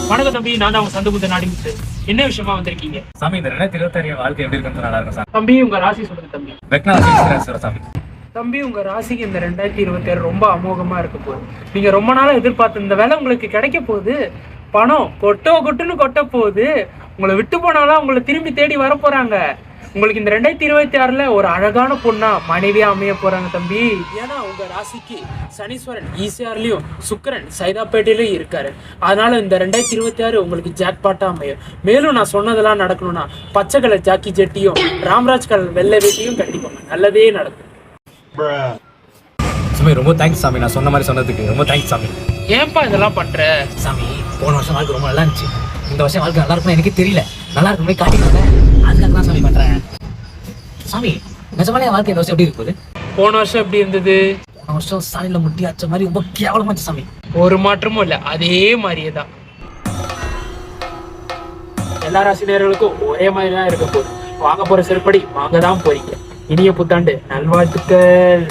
வணக்கம் தம்பி, நான் தான் உங்க சந்தபுத்த நாடிமுத்து. என்ன விஷயமா வந்திருக்கீங்க? சாமி இந்த 2026 வாழ்க்கை எப்படி இருக்குன்னு நல்லா இருக்கும் சாமி. தம்பி உங்க ராசி சொல்லுங்க தம்பி. வெக்னாசிஸ்வர சாமி. தம்பி உங்க ராசிக்கு இந்த 2026 ரொம்ப அமோகமா இருக்க போகுது. நீங்க ரொம்ப நாளா எதிர்பார்த்த இந்த வேலை உங்களுக்கு கிடைக்க போகுது. பணம் கொட்டுன்னு கொட்ட போகுது. உங்களை விட்டு போனாலும் உங்களை திரும்பி தேடி வர போறாங்க. உங்களுக்கு இந்த 2026 ஒரு அழகான பொண்ணா மனைவியா அமைய போறாங்க தம்பி. ஏன்னா உங்க ராசிக்கு சனீஸ்வரன் ஈசிஆர்லயும் சுக்கிரன் சைதாப்பேட்டையிலயும் இருக்காரு. அதனால இந்த 2026 உங்களுக்கு ஜாக்பாட்டா அமையும். மேலும் நான் சொன்னதெல்லாம் நடக்கணும்னா பச்சை கலர் ஜாக்கி ஜெட்டியும் ராம்ராஜ் கலர் வெள்ளை வேட்டியும் கட்டிக்கோங்க. நல்லதே நடக்கும். சாமி ரொம்ப தேங்க்ஸ் சாமி, நான் சொன்ன மாதிரி சொன்னதுக்கு ரொம்ப தேங்க்ஸ் சாமி. ஏன்பா இதெல்லாம் பண்ற? சாமி போன வருஷம் வாழ்க்கை ரொம்ப நல்லா இருந்துச்சு. இந்த வருஷம் வாழ்க்கை நல்லா இருக்கும்னு எனக்கு தெரியல. நல்லா இருக்கும் போய் காட்டிடுங்க. அதுக்காக தான் சாமி பண்றேன். சாமி நிஜமாலே என் வாழ்க்கை இந்த வருஷம் எப்படி இருக்குது? போன வருஷம் எப்படி இருந்தது? போன வருஷம் சாலையில முட்டி அச்ச மாதிரி ரொம்ப கேவலமாச்சு சாமி. ஒரு மாற்றமும் இல்லை, அதே மாதிரியே தான். எல்லா ராசினியர்களுக்கும் ஒரே மாதிரி தான் இருக்க போகுது. வாங்க போற செருப்படி வாங்க தான் போறீங்க. இனிய புத்தாண்டு நல்வாழ்த்துக்கள்.